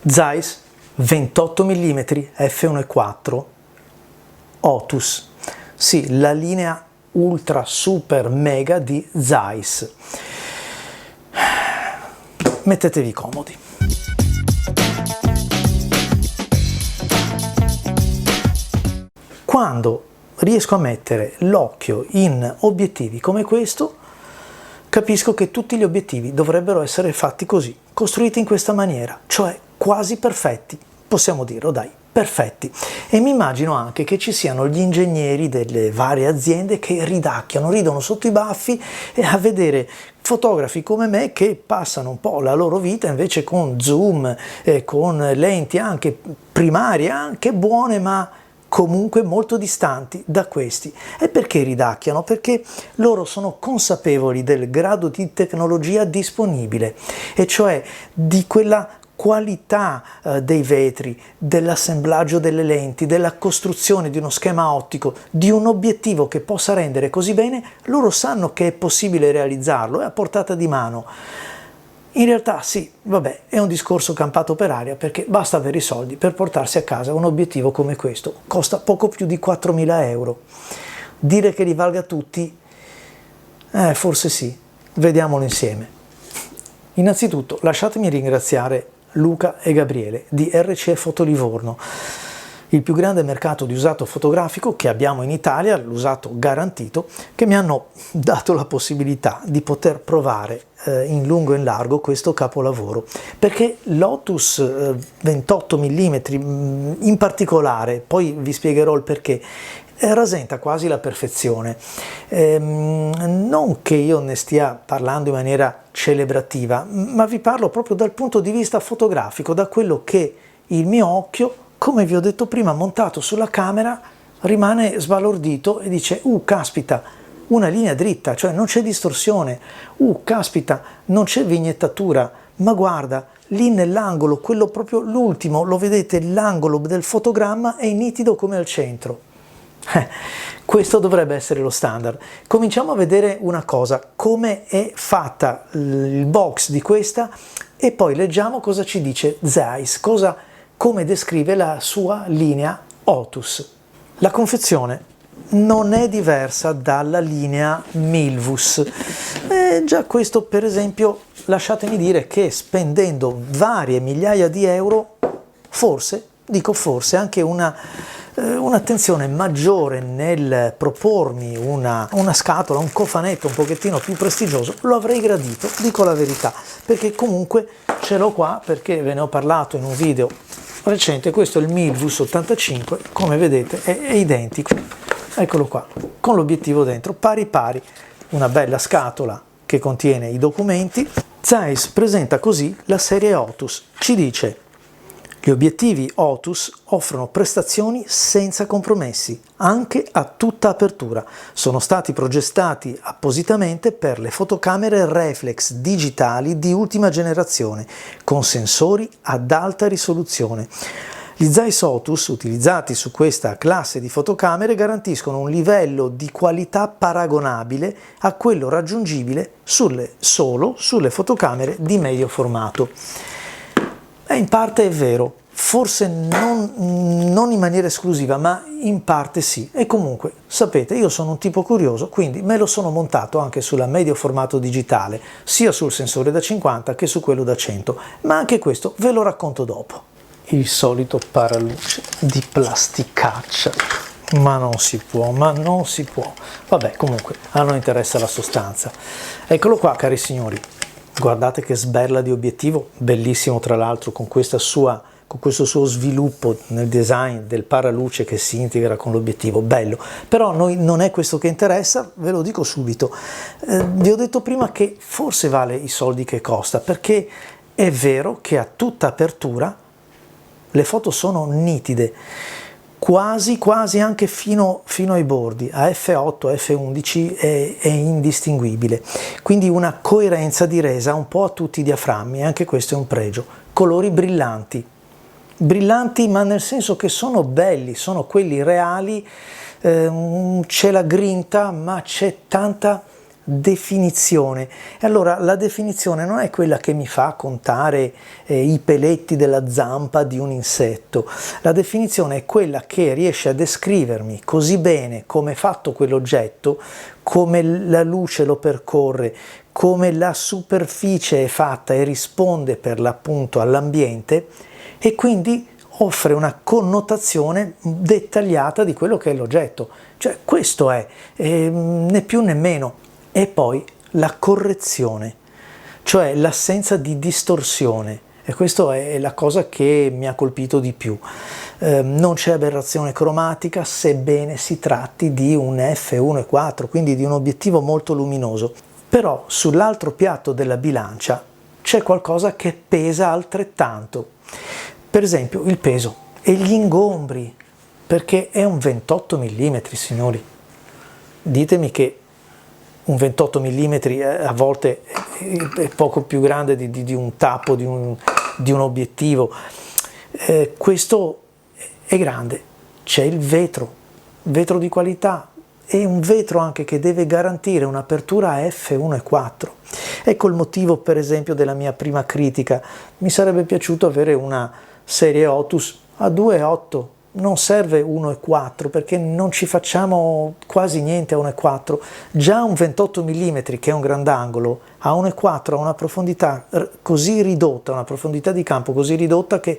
Zeiss 28 mm f1.4 Otus, sì, la linea ultra super mega di Zeiss. Mettetevi comodi. Quando riesco a mettere l'occhio in obiettivi come questo, capisco che tutti gli obiettivi dovrebbero essere fatti così, costruiti in questa maniera, cioè quasi perfetti, possiamo dirlo, dai, perfetti. E mi immagino anche che ci siano gli ingegneri delle varie aziende che ridacchiano, ridono sotto i baffi a vedere fotografi come me che passano un po' la loro vita invece con zoom, con lenti anche primarie, anche buone, ma comunque molto distanti da questi. E perché ridacchiano? Perché loro sono consapevoli del grado di tecnologia disponibile, e cioè di quella qualità dei vetri, dell'assemblaggio delle lenti, della costruzione di uno schema ottico, di un obiettivo che possa rendere così bene. Loro sanno che è possibile realizzarlo, è a portata di mano. In realtà sì, vabbè, è un discorso campato per aria, perché basta avere i soldi per portarsi a casa un obiettivo come questo. Costa poco più di 4.000 euro. Dire che li valga tutti? Forse sì. Vediamolo insieme. Innanzitutto lasciatemi ringraziare Luca e Gabriele di RCE Foto Livorno, il più grande mercato di usato fotografico che abbiamo in Italia, l'usato garantito, che mi hanno dato la possibilità di poter provare in lungo e in largo questo capolavoro, perché l'Otus 28 mm in particolare, poi vi spiegherò il perché, rasenta quasi la perfezione. Non che io ne stia parlando in maniera celebrativa, ma vi parlo proprio dal punto di vista fotografico, da quello che il mio occhio, come vi ho detto prima, montato sulla camera, rimane sbalordito e dice: caspita, una linea dritta, cioè non c'è distorsione, caspita, non c'è vignettatura, ma guarda, lì nell'angolo, quello proprio l'ultimo, lo vedete, l'angolo del fotogramma è nitido come al centro. Questo dovrebbe essere lo standard. Cominciamo a vedere una cosa, come è fatta il box di questa, e poi leggiamo cosa ci dice Zeiss, come descrive la sua linea Otus. La confezione non è diversa dalla linea Milvus. Già questo, per esempio, lasciatemi dire che spendendo varie migliaia di euro, forse, dico forse, anche un'attenzione maggiore nel propormi una scatola, un cofanetto un pochettino più prestigioso, lo avrei gradito, dico la verità, perché comunque ce l'ho qua, perché ve ne ho parlato in un video recente. Questo è il Milvus 85, come vedete è identico, eccolo qua, con l'obiettivo dentro, pari pari, una bella scatola che contiene i documenti. Zeiss presenta così la serie Otus, ci dice: gli obiettivi Otus offrono prestazioni senza compromessi, anche a tutta apertura. Sono stati progettati appositamente per le fotocamere reflex digitali di ultima generazione, con sensori ad alta risoluzione. Gli Zeiss Otus utilizzati su questa classe di fotocamere garantiscono un livello di qualità paragonabile a quello raggiungibile solo sulle fotocamere di medio formato. In parte è vero, forse non in maniera esclusiva, ma in parte sì. E comunque, sapete, io sono un tipo curioso, quindi me lo sono montato anche sulla medio formato digitale, sia sul sensore da 50 che su quello da 100, ma anche questo ve lo racconto dopo. Il solito paraluce di plasticaccia, ma non si può, Vabbè, comunque, a noi interessa la sostanza. Eccolo qua, cari signori. Guardate che sberla di obiettivo, bellissimo tra l'altro, con questo suo sviluppo nel design del paraluce che si integra con l'obiettivo, bello. Però a noi non è questo che interessa, ve lo dico subito. Vi ho detto prima che forse vale i soldi che costa, perché è vero che a tutta apertura le foto sono nitide, quasi anche fino ai bordi, a f8, a f11 è indistinguibile, quindi una coerenza di resa un po' a tutti i diaframmi, anche questo è un pregio. Colori brillanti, ma nel senso che sono belli, sono quelli reali, c'è la grinta, ma c'è tanta definizione. E allora la definizione non è quella che mi fa contare i peletti della zampa di un insetto, la definizione è quella che riesce a descrivermi così bene come è fatto quell'oggetto, come la luce lo percorre, come la superficie è fatta e risponde per l'appunto all'ambiente, e quindi offre una connotazione dettagliata di quello che è l'oggetto. Cioè questo è, né più né meno. E poi la correzione, cioè l'assenza di distorsione, e questa è la cosa che mi ha colpito di più. Non c'è aberrazione cromatica, sebbene si tratti di un f1.4, quindi di un obiettivo molto luminoso. Però sull'altro piatto della bilancia c'è qualcosa che pesa altrettanto. Per esempio il peso e gli ingombri, perché è un 28 mm, signori. Ditemi che un 28 mm a volte è poco più grande di un tappo, di un obiettivo. Questo è grande. C'è il vetro di qualità, e un vetro anche che deve garantire un'apertura a f1.4. Ecco il motivo, per esempio, della mia prima critica. Mi sarebbe piaciuto avere una serie Otus a 2.8. Non serve 1.4 perché non ci facciamo quasi niente a 1.4. Già un 28 mm che è un grandangolo a 1.4 ha una profondità così ridotta, una profondità di campo così ridotta che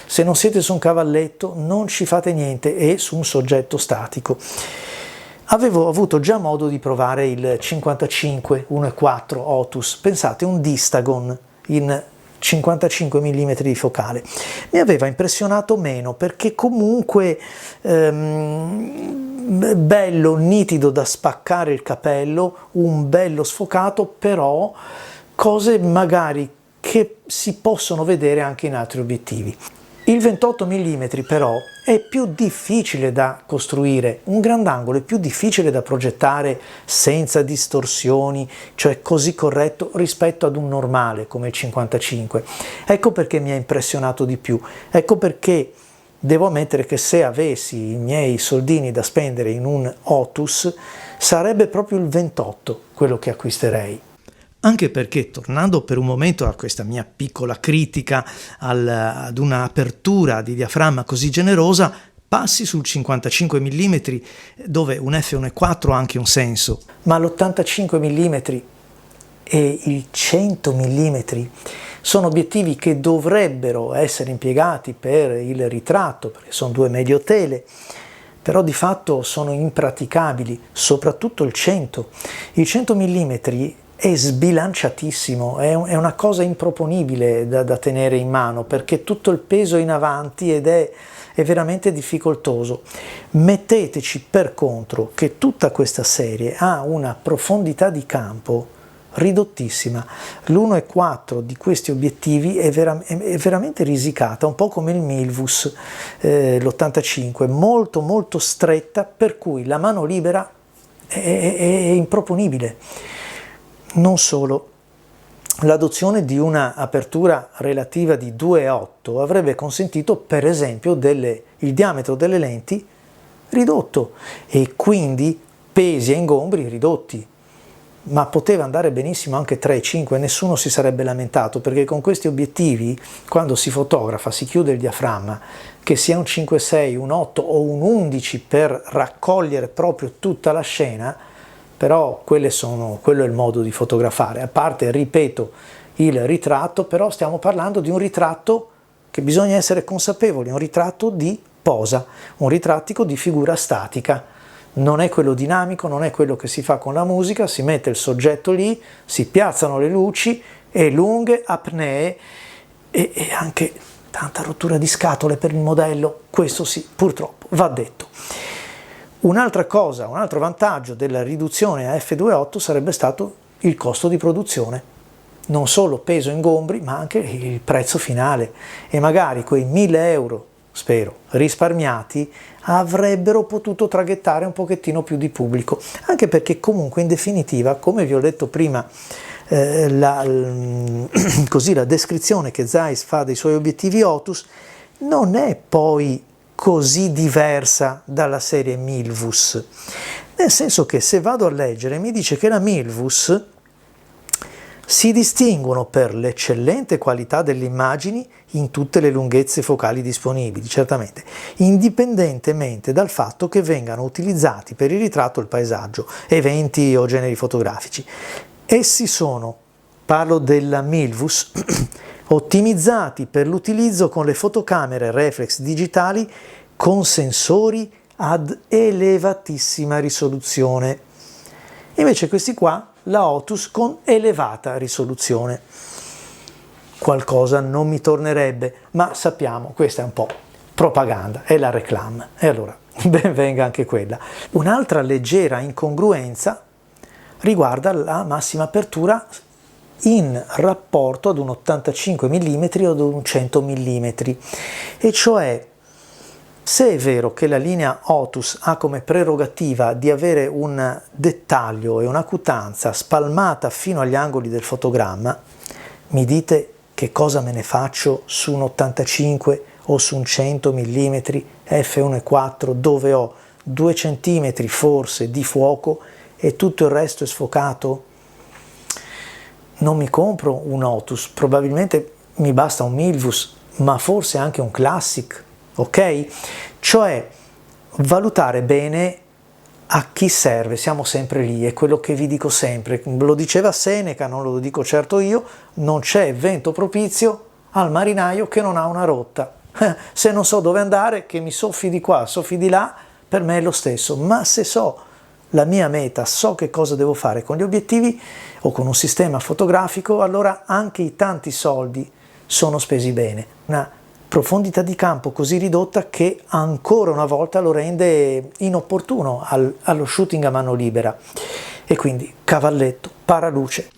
se non siete su un cavalletto non ci fate niente, e su un soggetto statico. Avevo avuto già modo di provare il 55 1.4 Otus, pensate, un Distagon in 55 mm di focale. Mi aveva impressionato meno perché comunque bello, nitido da spaccare il capello, un bello sfocato, però cose magari che si possono vedere anche in altri obiettivi. Il 28 mm però è più difficile da costruire, un grandangolo è più difficile da progettare senza distorsioni, cioè così corretto rispetto ad un normale come il 55. Ecco perché mi ha impressionato di più, ecco perché devo ammettere che se avessi i miei soldini da spendere in un Otus sarebbe proprio il 28 quello che acquisterei. Anche perché, tornando per un momento a questa mia piccola critica ad una apertura di diaframma così generosa, passi sul 55 mm dove un f1.4 ha anche un senso, ma l'85 mm e il 100 mm sono obiettivi che dovrebbero essere impiegati per il ritratto, perché sono due medio tele, però di fatto sono impraticabili, soprattutto il 100. Il 100 mm è sbilanciatissimo, è una cosa improponibile da tenere in mano perché tutto il peso in avanti ed è veramente difficoltoso. Metteteci per contro che tutta questa serie ha una profondità di campo ridottissima. L'1.4 di questi obiettivi è veramente risicata, un po' come il Milvus, l'85, molto molto stretta, per cui la mano libera è improponibile. Non solo, l'adozione di una apertura relativa di 2.8 avrebbe consentito per esempio il diametro delle lenti ridotto e quindi pesi e ingombri ridotti, ma poteva andare benissimo anche 3.5, nessuno si sarebbe lamentato, perché con questi obiettivi quando si fotografa si chiude il diaframma, che sia un 5.6, un 8 o un 11 per raccogliere proprio tutta la scena. Però quello è il modo di fotografare, a parte, ripeto, il ritratto, però stiamo parlando di un ritratto che bisogna essere consapevoli, un ritratto di posa, un ritrattico di figura statica, non è quello dinamico, non è quello che si fa con la musica, si mette il soggetto lì, si piazzano le luci e lunghe apnee e anche tanta rottura di scatole per il modello, questo sì, purtroppo, va detto. Un'altra cosa, un altro vantaggio della riduzione a f2.8 sarebbe stato il costo di produzione, non solo peso e ingombri, ma anche il prezzo finale, e magari quei 1.000 euro, spero, risparmiati avrebbero potuto traghettare un pochettino più di pubblico, anche perché comunque in definitiva, come vi ho detto prima, la descrizione che Zeiss fa dei suoi obiettivi Otus non è poi così diversa dalla serie Milvus. Nel senso che se vado a leggere mi dice che la Milvus si distinguono per l'eccellente qualità delle immagini in tutte le lunghezze focali disponibili, certamente, indipendentemente dal fatto che vengano utilizzati per il ritratto o il paesaggio, eventi o generi fotografici. Essi sono, parlo della Milvus, ottimizzati per l'utilizzo con le fotocamere reflex digitali con sensori ad elevatissima risoluzione. Invece questi qua, la Otus con elevata risoluzione. Qualcosa non mi tornerebbe, ma sappiamo, questa è un po' propaganda, è la reclame, e allora ben venga anche quella. Un'altra leggera incongruenza riguarda la massima apertura in rapporto ad un 85 mm o ad un 100 mm, e cioè, se è vero che la linea Otus ha come prerogativa di avere un dettaglio e un'acutanza spalmata fino agli angoli del fotogramma, mi dite che cosa me ne faccio su un 85 o su un 100 mm f1.4 dove ho 2 cm forse di fuoco e tutto il resto è sfocato? Non mi compro un Otus, probabilmente mi basta un Milvus, ma forse anche un Classic. Ok? Cioè valutare bene a chi serve, siamo sempre lì, è quello che vi dico sempre, lo diceva Seneca, non lo dico certo io, non c'è vento propizio al marinaio che non ha una rotta. Se non so dove andare, che mi soffi di qua, soffi di là, per me è lo stesso, ma se so la mia meta, so che cosa devo fare con gli obiettivi o con un sistema fotografico, allora anche i tanti soldi sono spesi bene. Una profondità di campo così ridotta che ancora una volta lo rende inopportuno allo shooting a mano libera, e quindi cavalletto, paraluce.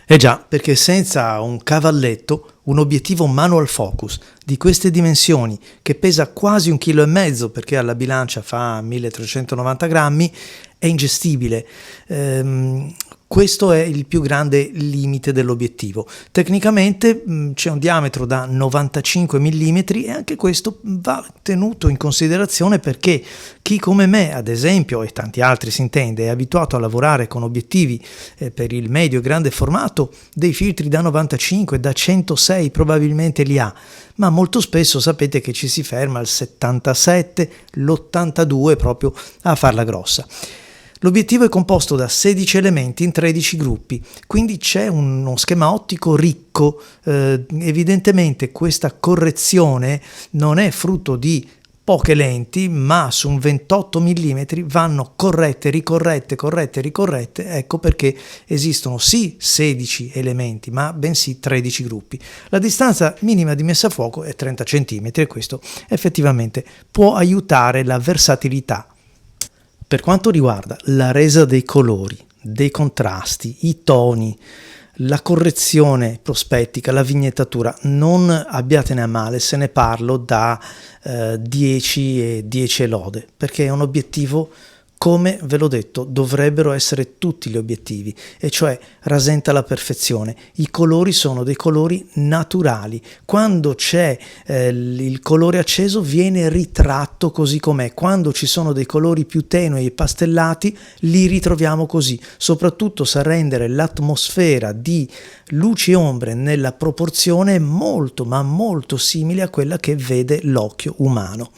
Eh già, perché senza un cavalletto, un obiettivo manual focus di queste dimensioni, che pesa quasi 1,5 kg perché alla bilancia fa 1390 grammi, è ingestibile. Questo è il più grande limite dell'obiettivo. Tecnicamente c'è un diametro da 95 mm e anche questo va tenuto in considerazione perché chi come me, ad esempio, e tanti altri si intende, è abituato a lavorare con obiettivi per il medio e grande formato, dei filtri da 95, da 106 probabilmente li ha, ma molto spesso sapete che ci si ferma al 77, l'82 proprio a farla grossa. L'obiettivo è composto da 16 elementi in 13 gruppi, quindi c'è uno schema ottico ricco. Evidentemente questa correzione non è frutto di poche lenti, ma su un 28 mm vanno corrette, ricorrette, ecco perché esistono sì 16 elementi, ma bensì 13 gruppi. La distanza minima di messa a fuoco è 30 cm e questo effettivamente può aiutare la versatilità. Per quanto riguarda la resa dei colori, dei contrasti, i toni, la correzione prospettica, la vignettatura, non abbiatene a male se ne parlo da 10 e 10 lode, perché è un obiettivo, come ve l'ho detto, dovrebbero essere tutti gli obiettivi, e cioè rasenta la perfezione. I colori sono dei colori naturali. Quando c'è il colore acceso viene ritratto così com'è. Quando ci sono dei colori più tenui e pastellati li ritroviamo così. Soprattutto sa rendere l'atmosfera di luci e ombre nella proporzione molto ma molto simile a quella che vede l'occhio umano.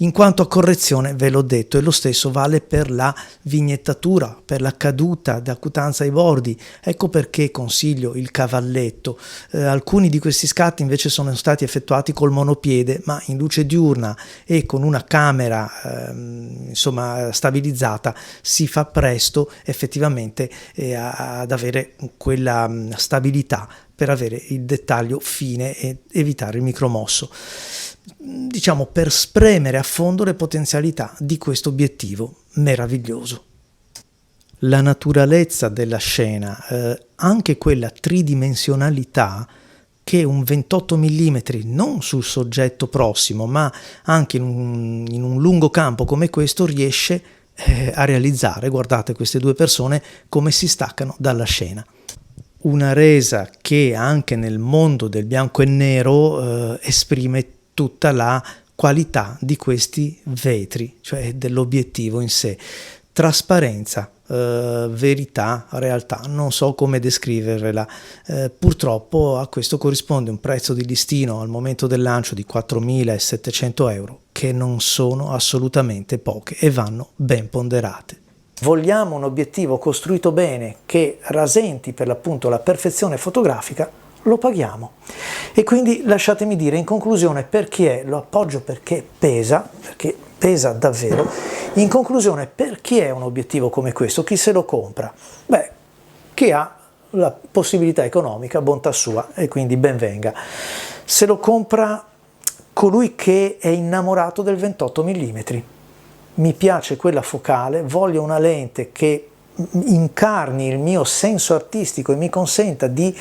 In quanto a correzione, ve l'ho detto, e lo stesso vale per la vignettatura, per la caduta d'acutanza ai bordi. Ecco perché consiglio il cavalletto. Alcuni di questi scatti invece sono stati effettuati col monopiede, ma in luce diurna e con una camera stabilizzata si fa presto effettivamente ad avere quella stabilità per avere il dettaglio fine e evitare il micromosso. Diciamo, per spremere a fondo le potenzialità di questo obiettivo meraviglioso. La naturalezza della scena, anche quella tridimensionalità che un 28 mm non sul soggetto prossimo, ma anche in un lungo campo come questo riesce a realizzare. Guardate queste due persone come si staccano dalla scena. Una resa che anche nel mondo del bianco e nero esprime tutta la qualità di questi vetri, cioè dell'obiettivo in sé. trasparenza, verità, realtà, non so come descriverla. Purtroppo a questo corrisponde un prezzo di listino al momento del lancio di 4.700 euro, che non sono assolutamente poche e vanno ben ponderate. Vogliamo un obiettivo costruito bene che rasenti per l'appunto la perfezione fotografica, lo paghiamo. E quindi lasciatemi dire in conclusione perché lo appoggio, perché pesa davvero. In conclusione, per chi è un obiettivo come questo? Chi se lo compra? Beh, chi ha la possibilità economica, bontà sua, e quindi ben venga. Se lo compra colui che è innamorato del 28 mm. Mi piace quella focale, voglio una lente che incarni il mio senso artistico e mi consenta di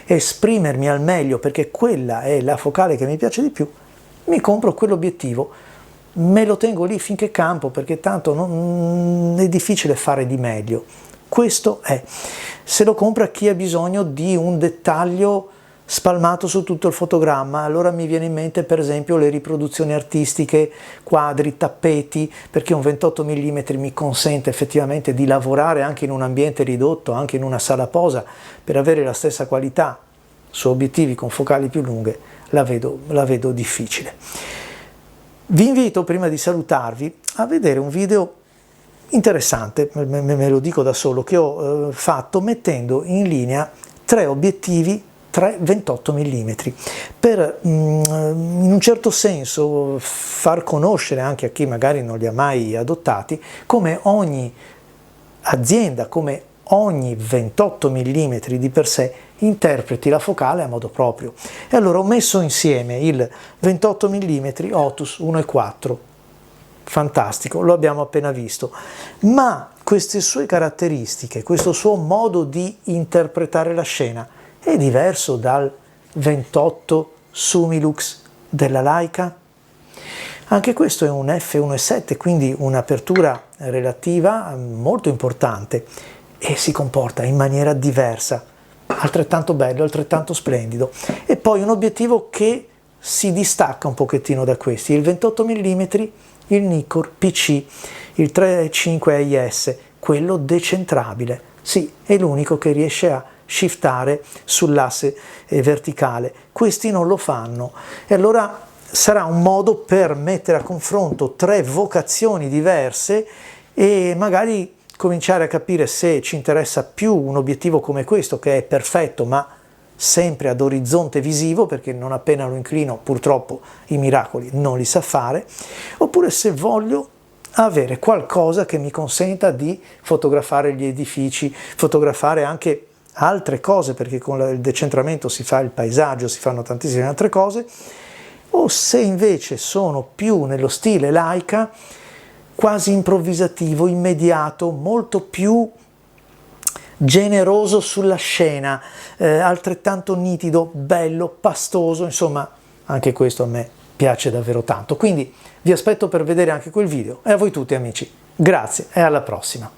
esprimermi al meglio, perché quella è la focale che mi piace di più. Mi compro quell'obiettivo, me lo tengo lì finché campo, perché tanto è difficile fare di meglio. Questo è. Se lo compra chi ha bisogno di un dettaglio spalmato su tutto il fotogramma, allora mi viene in mente per esempio le riproduzioni artistiche, quadri, tappeti, perché un 28 mm mi consente effettivamente di lavorare anche in un ambiente ridotto, anche in una sala posa, per avere la stessa qualità su obiettivi con focali più lunghe, la vedo difficile. Vi invito, prima di salutarvi, a vedere un video interessante, me lo dico da solo, che ho fatto mettendo in linea 3 obiettivi 28 mm, per in un certo senso far conoscere anche a chi magari non li ha mai adottati come ogni azienda, come ogni 28 mm di per sé interpreti la focale a modo proprio. E allora ho messo insieme il 28 mm Otus 1.4, fantastico, lo abbiamo appena visto, ma queste sue caratteristiche, questo suo modo di interpretare la scena è diverso dal 28 Summilux della Leica? Anche questo è un f1.7, quindi un'apertura relativa molto importante e si comporta in maniera diversa, altrettanto bello, altrettanto splendido. E poi un obiettivo che si distacca un pochettino da questi, il 28 mm, il Nikkor PC, il 3.5 AIS, quello decentrabile. Sì, è l'unico che riesce a shiftare sull'asse verticale. Questi non lo fanno e allora sarà un modo per mettere a confronto 3 vocazioni diverse e magari cominciare a capire se ci interessa più un obiettivo come questo, che è perfetto ma sempre ad orizzonte visivo, perché non appena lo inclino purtroppo i miracoli non li sa fare, oppure se voglio avere qualcosa che mi consenta di fotografare gli edifici, fotografare anche altre cose, perché con il decentramento si fa il paesaggio, si fanno tantissime altre cose, o se invece sono più nello stile Leica, quasi improvvisativo, immediato, molto più generoso sulla scena, altrettanto nitido, bello, pastoso, insomma anche questo a me piace davvero tanto. Quindi vi aspetto per vedere anche quel video e a voi tutti amici, grazie e alla prossima.